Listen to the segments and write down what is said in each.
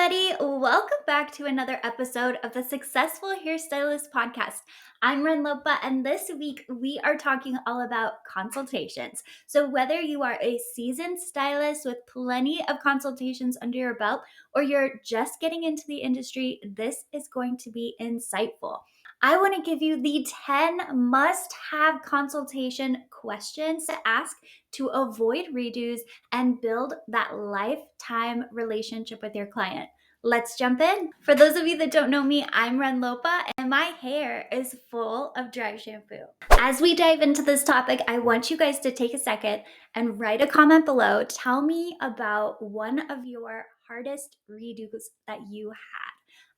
everybody. Welcome back to another episode of the Successful Hairstylists podcast. I'm Ren Lopa, and this week we are talking all about consultations. So, whether you are a seasoned stylist with plenty of consultations under your belt, or you're just getting into the industry, this is going to be insightful. I want to give you the 10 must have consultation questions to ask to avoid redos and build that lifetime relationship with your client. Let's jump in. For those of you that don't know me, I'm Ren Lopa and my hair is full of dry shampoo. As we dive into this topic, I want you guys to take a second and write a comment below. Tell me about one of your hardest redos that you had.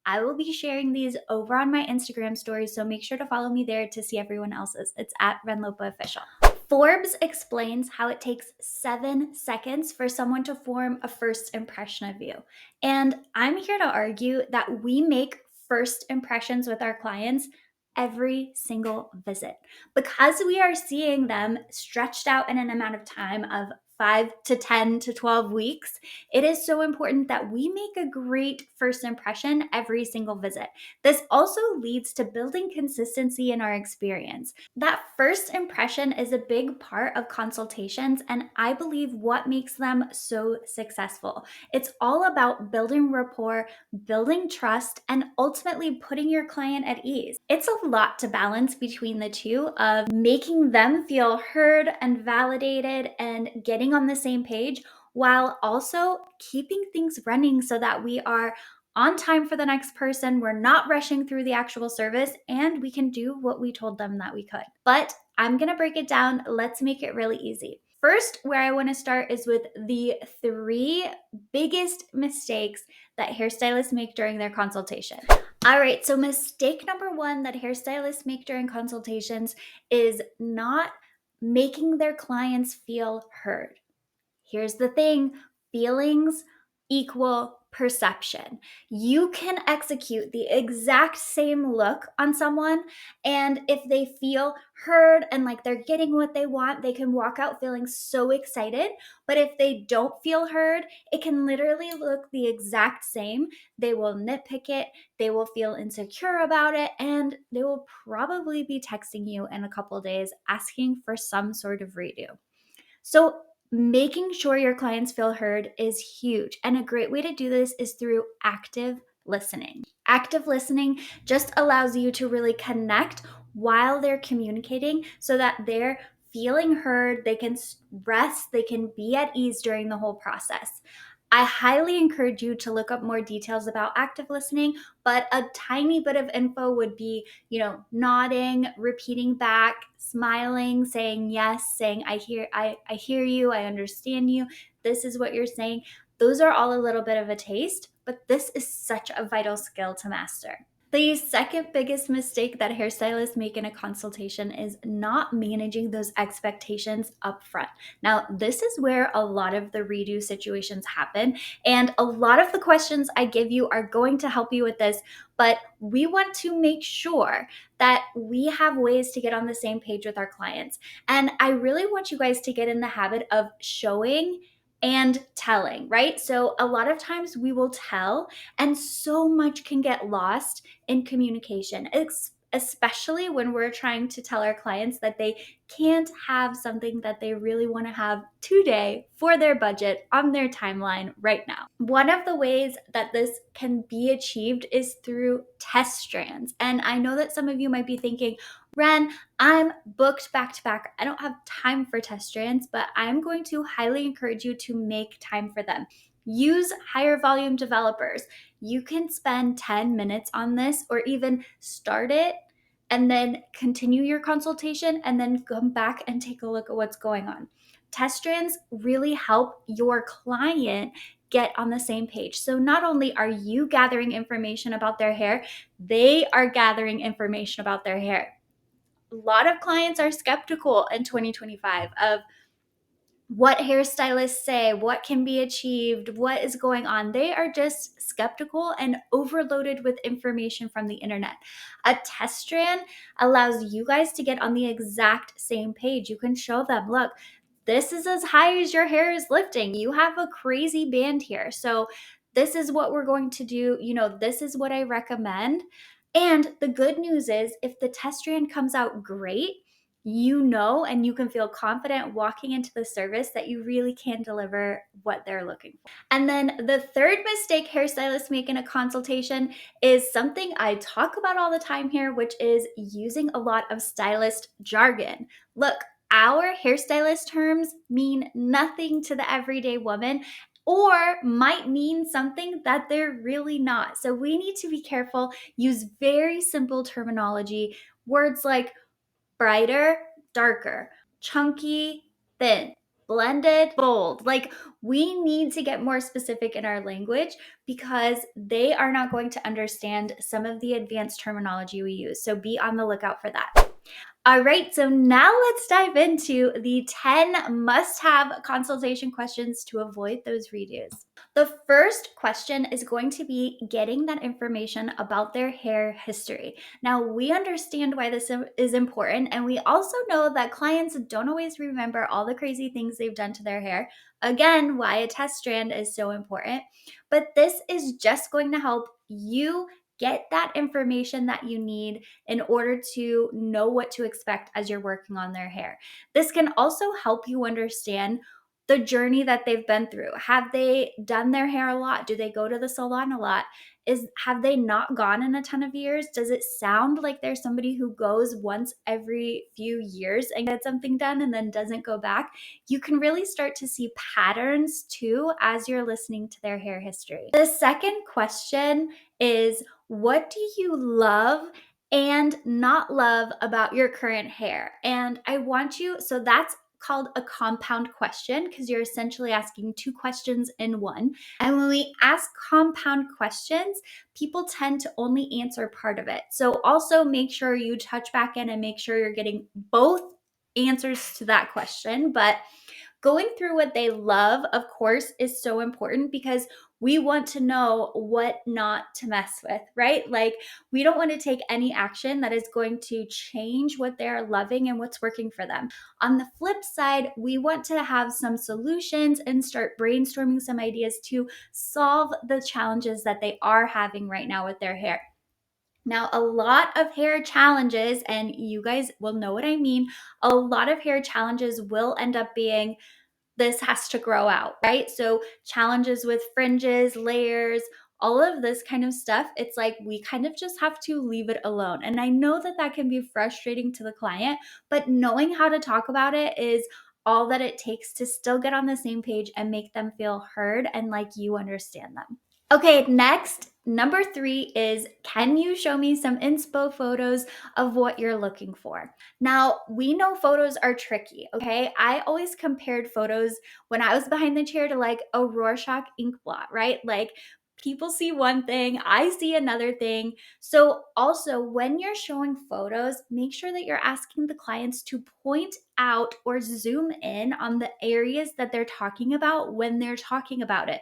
I will be sharing these over on my Instagram stories, so make sure to follow me there to see everyone else's. It's at Ren Lopa Official. Forbes explains how it takes 7 seconds for someone to form a first impression of you. And I'm here to argue that we make first impressions with our clients every single visit because we are seeing them stretched out in an amount of time of 5 to 10 to 12 weeks. It is so important that we make a great first impression every single visit. This also leads to building consistency in our experience. That first impression is a big part of consultations, and I believe what makes them so successful. It's all about building rapport, building trust, and ultimately putting your client at ease. It's a lot to balance between the two of making them feel heard and validated and getting on the same page while also keeping things running so that we are on time for the next person, we're not rushing through the actual service, and we can do what we told them that we could. But I'm gonna break it down. Let's make it really easy. First, where I wanna start is with the 3 biggest mistakes that hairstylists make during their consultation. All right, so mistake number 1 that hairstylists make during consultations is not making their clients feel heard. Here's the thing, feelings equal perception. You can execute the exact same look on someone, and if they feel heard and like they're getting what they want, they can walk out feeling so excited. But if they don't feel heard, it can literally look the exact same. They will nitpick it, they will feel insecure about it, and they will probably be texting you in a couple days asking for some sort of redo. So, making sure your clients feel heard is huge. And a great way to do this is through active listening. Active listening just allows you to really connect while they're communicating so that they're feeling heard, they can rest, they can be at ease during the whole process. I highly encourage you to look up more details about active listening, but a tiny bit of info would be, nodding, repeating back, smiling, saying yes, saying I hear you, I understand you. This is what you're saying. Those are all a little bit of a taste, but this is such a vital skill to master. The second biggest mistake that hairstylists make in a consultation is not managing those expectations up front. Now, this is where a lot of the redo situations happen, and a lot of the questions I give you are going to help you with this, but we want to make sure that we have ways to get on the same page with our clients. And I really want you guys to get in the habit of showing and telling, right? So a lot of times we will tell, and so much can get lost in communication, especially when we're trying to tell our clients that they can't have something that they really want to have today for their budget on their timeline right now. One of the ways that this can be achieved is through test strands. And I know that some of you might be thinking, Ren, I'm booked back to back. I don't have time for test strands, but I'm going to highly encourage you to make time for them. Use higher volume developers. You can spend 10 minutes on this, or even start it and then continue your consultation and then come back and take a look at what's going on. Test strands really help your client get on the same page. So not only are you gathering information about their hair, they are gathering information about their hair. A lot of clients are skeptical in 2025 of what hairstylists say, what can be achieved, what is going on. They are just skeptical and overloaded with information from the internet. A test strand allows you guys to get on the exact same page. You can show them, look, this is as high as your hair is lifting. You have a crazy band here. So this is what we're going to do. This is what I recommend. And the good news is, if the test strand comes out great, and you can feel confident walking into the service that you really can deliver what they're looking for. And then the third mistake hairstylists make in a consultation is something I talk about all the time here, which is using a lot of stylist jargon. Look, our hairstylist terms mean nothing to the everyday woman, or might mean something that they're really not. So we need to be careful, use very simple terminology, words like brighter, darker, chunky, thin, blended, bold. Like, we need to get more specific in our language because they are not going to understand some of the advanced terminology we use. So be on the lookout for that. All right, so now let's dive into the 10 must-have consultation questions to avoid those redos. The first question is going to be getting that information about their hair history. Now, we understand why this is important, and we also know that clients don't always remember all the crazy things they've done to their hair. Again, why a test strand is so important. But this is just going to help you get that information that you need in order to know what to expect as you're working on their hair. This can also help you understand the journey that they've been through. Have they done their hair a lot? Do they go to the salon a lot? Have they not gone in a ton of years? Does it sound like there's somebody who goes once every few years and gets something done and then doesn't go back? You can really start to see patterns too as you're listening to their hair history. The second question is, what do you love and not love about your current hair? And so that's called a compound question because you're essentially asking two questions in one. And when we ask compound questions, people tend to only answer part of it. So also make sure you touch back in and make sure you're getting both answers to that question. But going through what they love, of course, is so important because we want to know what not to mess with, right? Like, we don't want to take any action that is going to change what they're loving and what's working for them. On the flip side, we want to have some solutions and start brainstorming some ideas to solve the challenges that they are having right now with their hair. Now, a lot of hair challenges, and you guys will know what I mean, a lot of hair challenges will end up being, this has to grow out, right? So challenges with fringes, layers, all of this kind of stuff, it's like we kind of just have to leave it alone. And I know that that can be frustrating to the client, but knowing how to talk about it is all that it takes to still get on the same page and make them feel heard and like you understand them. Okay, next, number 3 is, can you show me some inspo photos of what you're looking for? Now, we know photos are tricky, okay? I always compared photos when I was behind the chair to like a Rorschach ink blot, right? Like, people see one thing, I see another thing. So also, when you're showing photos, make sure that you're asking the clients to point out or zoom in on the areas that they're talking about when they're talking about it.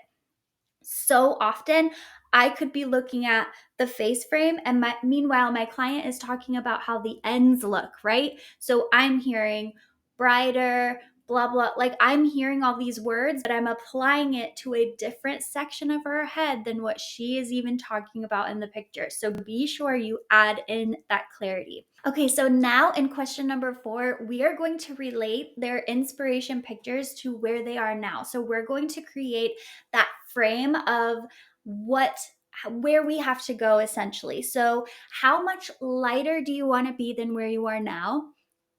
So often I could be looking at the face frame and meanwhile my client is talking about how the ends look, right? So I'm hearing brighter, blah, blah. Like, I'm hearing all these words, but I'm applying it to a different section of her head than what she is even talking about in the picture. So be sure you add in that clarity. Okay, so now in question number 4, we are going to relate their inspiration pictures to where they are now. So we're going to create that frame of where we have to go essentially. So how much lighter do you want to be than where you are now?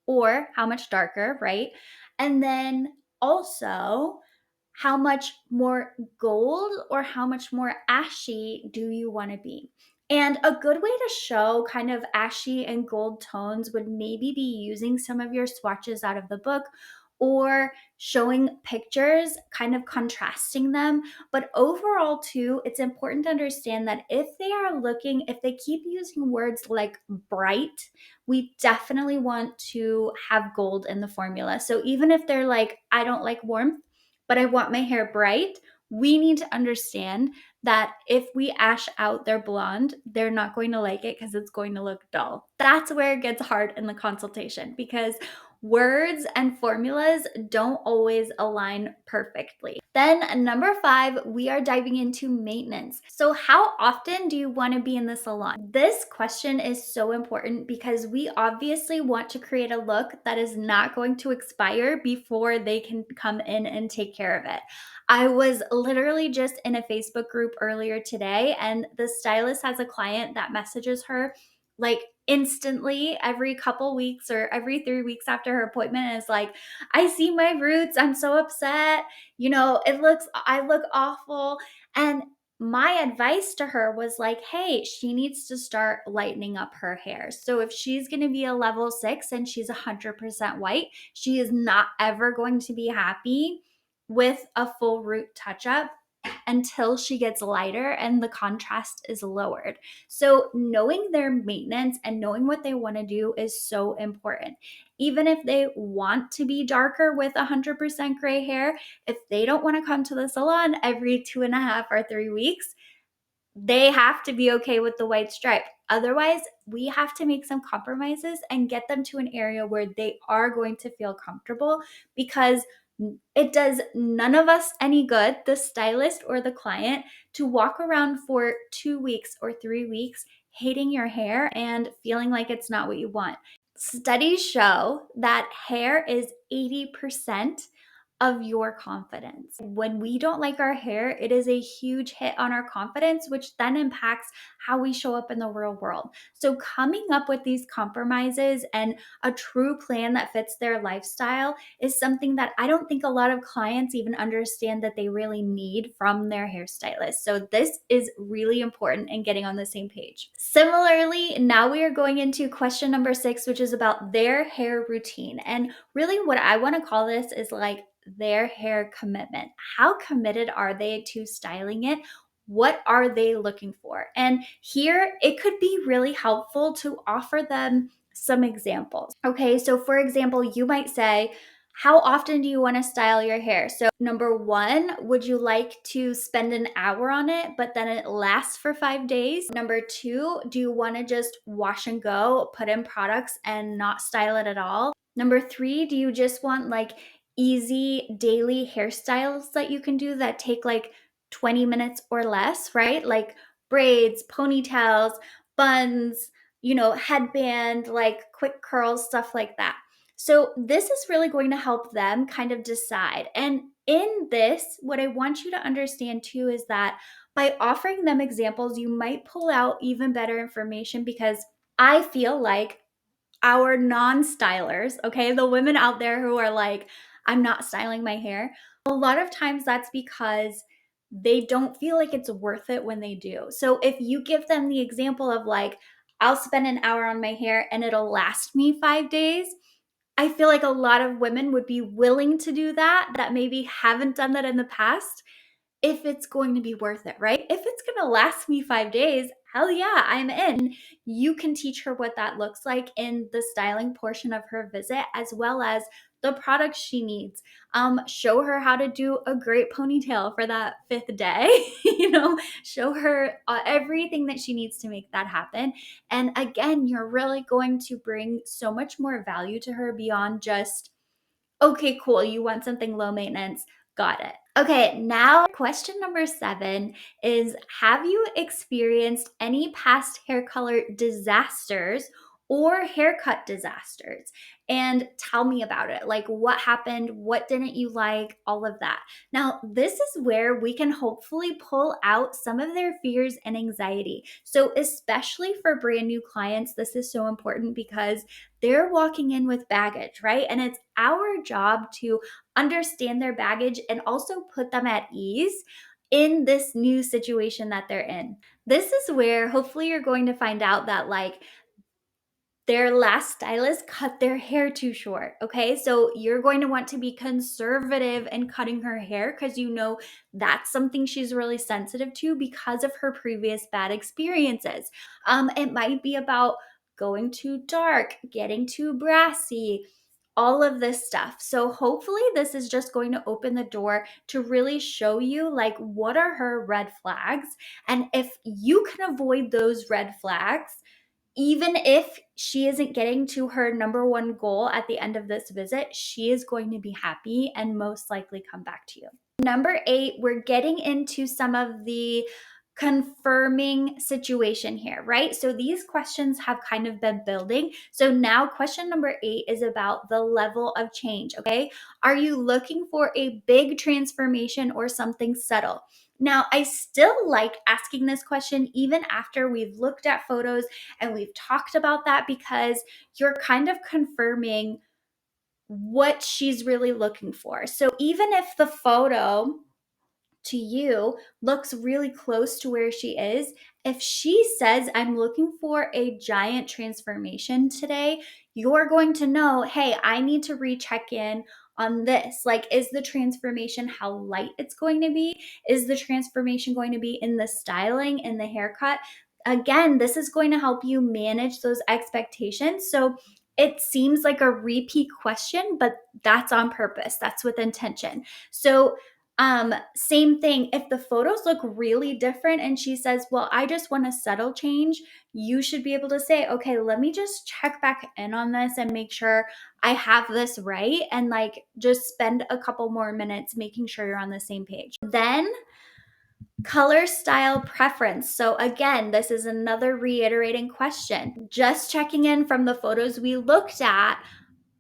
Or how much darker, right? And then also, how much more gold or how much more ashy do you want to be? And a good way to show kind of ashy and gold tones would maybe be using some of your swatches out of the book or showing pictures, kind of contrasting them. But overall, too, it's important to understand that if they keep using words like bright, we definitely want to have gold in the formula. So even if they're like, I don't like warmth, but I want my hair bright, we need to understand that if we ash out their blonde, they're not going to like it because it's going to look dull. That's where it gets hard in the consultation because Words and formulas don't always align perfectly. Then number 5, we are diving into maintenance. So how often do you want to be in the salon? This question is so important because we obviously want to create a look that is not going to expire before they can come in and take care of it. I was literally just in a Facebook group earlier today, and the stylist has a client that messages her like instantly every couple weeks or every 3 weeks after her appointment, and is like, I see my roots, I'm so upset, I look awful. And my advice to her was like, hey, she needs to start lightening up her hair. So if she's going to be a level 6 and she's 100% white, she is not ever going to be happy with a full root touch up until she gets lighter and the contrast is lowered. So knowing their maintenance and knowing what they want to do is so important. Even if they want to be darker with 100% gray hair, if they don't want to come to the salon every 2.5 or 3 weeks, they have to be okay with the white stripe. Otherwise, we have to make some compromises and get them to an area where they are going to feel comfortable, because it does none of us any good, the stylist or the client, to walk around for 2 weeks or 3 weeks hating your hair and feeling like it's not what you want. Studies show that hair is 80% of your confidence. When we don't like our hair, it is a huge hit on our confidence, which then impacts how we show up in the real world. So coming up with these compromises and a true plan that fits their lifestyle is something that I don't think a lot of clients even understand that they really need from their hairstylist. So this is really important in getting on the same page. Similarly, now we are going into question number 6, which is about their hair routine. And really what I want to call this is like their hair commitment. How committed are they to styling it? What are they looking for? And here it could be really helpful to offer them some examples. Okay, so for example, you might say, how often do you want to style your hair? So number 1, would you like to spend an hour on it, but then it lasts for 5 days? Number 2, do you want to just wash and go, put in products and not style it at all? Number 3, do you just want like easy daily hairstyles that you can do that take like 20 minutes or less, right? Like braids, ponytails, buns, headband, like quick curls, stuff like that. So this is really going to help them kind of decide. And in this, what I want you to understand too is that by offering them examples, you might pull out even better information, because I feel like our non-stylers, okay, the women out there who are like, I'm not styling my hair, a lot of times that's because they don't feel like it's worth it when they do. So if you give them the example of like, I'll spend an hour on my hair and it'll last me 5 days, I feel like a lot of women would be willing to do that maybe haven't done that in the past, if it's going to be worth it, right? If it's going to last me 5 days, hell yeah, I'm in. You can teach her what that looks like in the styling portion of her visit, as well as the products she needs. Show her how to do a great ponytail for that 5th day. Show her everything that she needs to make that happen. And again, you're really going to bring so much more value to her beyond just, okay, cool, you want something low maintenance. Got it. Okay, now question number 7 is, have you experienced any past hair color disasters or haircut disasters? And tell me about it. Like, what happened? What didn't you like? All of that. Now, this is where we can hopefully pull out some of their fears and anxiety. So, especially for brand new clients, this is so important because they're walking in with baggage, right? And it's our job to understand their baggage and also put them at ease in this new situation that they're in. This is where hopefully you're going to find out that like their last stylist cut their hair too short. Okay. So you're going to want to be conservative in cutting her hair, because that's something she's really sensitive to because of her previous bad experiences. It might be about going too dark, getting too brassy, all of this stuff. So hopefully this is just going to open the door to really show you like what are her red flags. And if you can avoid those red flags, even if she isn't getting to her number one goal at the end of this visit, she is going to be happy and most likely come back to you. Number 8, we're getting into some of the confirming situation here, right? So these questions have kind of been building. So now question number 8 is about the level of change, okay? Are you looking for a big transformation or something subtle? Now, I still like asking this question even after we've looked at photos and we've talked about that, because you're kind of confirming what she's really looking for. So even if the photo to you looks really close to where she is, if she says, I'm looking for a giant transformation today, you're going to know, hey, I need to recheck in on this. Like, is the transformation how light it's going to be? Is the transformation going to be in the styling, in the haircut? Again, this is going to help you manage those expectations. So it seems like a repeat question, but that's on purpose. That's with intention. So same thing. If the photos look really different and she says, well, I just want a subtle change, you should be able to say, okay, let me just check back in on this and make sure I have this right. And like, just spend a couple more minutes making sure you're on the same page. Then color style preference. So again, this is another reiterating question. Just checking in from the photos we looked at.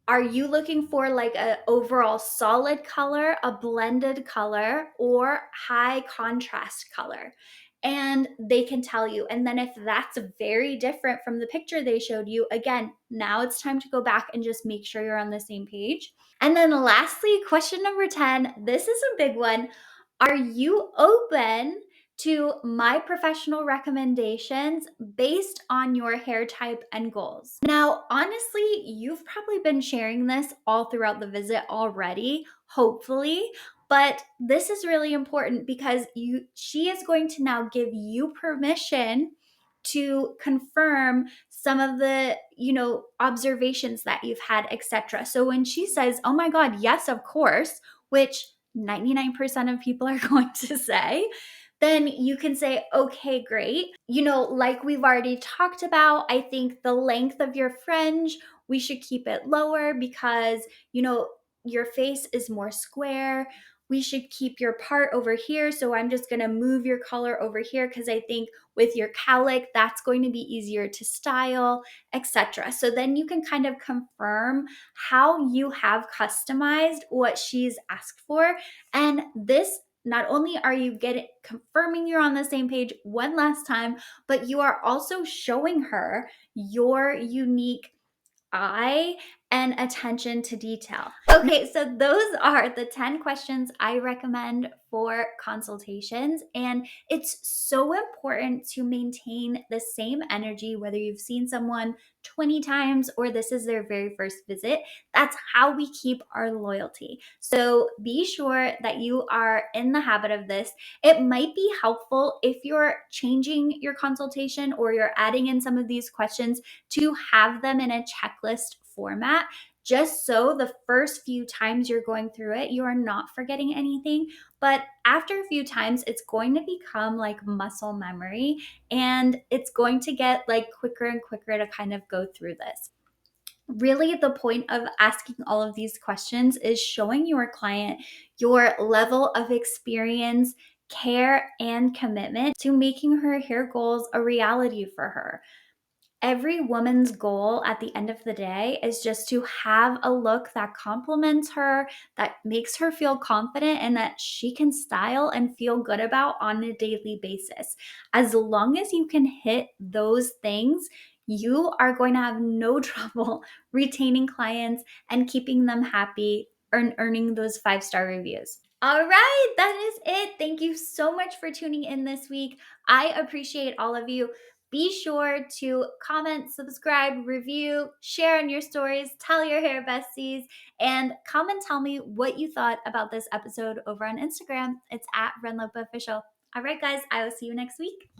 Are you looking for like an overall solid color, a blended color, or high contrast color? And they can tell you. And then if that's very different from the picture they showed you, again, now it's time to go back and just make sure you're on the same page. And then lastly, question number 10, this is a big one. Are you open to my professional recommendations based on your hair type and goals? Now, honestly, you've probably been sharing this all throughout the visit already, hopefully, but this is really important because she is going to now give you permission to confirm some of the, observations that you've had, etc. So when she says, "Oh my god, yes, of course," which 99% of people are going to say, then you can say, okay, great. Like we've already talked about, I think the length of your fringe, we should keep it lower because, your face is more square. We should keep your part over here. So I'm just going to move your color over here because I think with your cowlick, that's going to be easier to style, etc. So then you can kind of confirm how you have customized what she's asked for. And this, not only are you confirming you're on the same page one last time, but you are also showing her your unique eye and attention to detail. Okay, so those are the 10 questions I recommend for consultations. And it's so important to maintain the same energy, whether you've seen someone 20 times or this is their very first visit. That's how we keep our loyalty. So be sure that you are in the habit of this. It might be helpful if you're changing your consultation or you're adding in some of these questions to have them in a checklist format, just so the first few times you're going through it, you are not forgetting anything. But after a few times, it's going to become like muscle memory and it's going to get like quicker and quicker to kind of go through this. Really, the point of asking all of these questions is showing your client your level of experience, care, and commitment to making her hair goals a reality for her. Every woman's goal at the end of the day is just to have a look that compliments her, that makes her feel confident, and that she can style and feel good about on a daily basis. As long as you can hit those things, you are going to have no trouble retaining clients and keeping them happy and earning those 5-star reviews. All right, that is it. Thank you so much for tuning in this week. I appreciate all of you. Be sure to comment, subscribe, review, share in your stories, tell your hair besties, and come and tell me what you thought about this episode over on Instagram. It's at Ren Lopa Official. All right, guys, I will see you next week.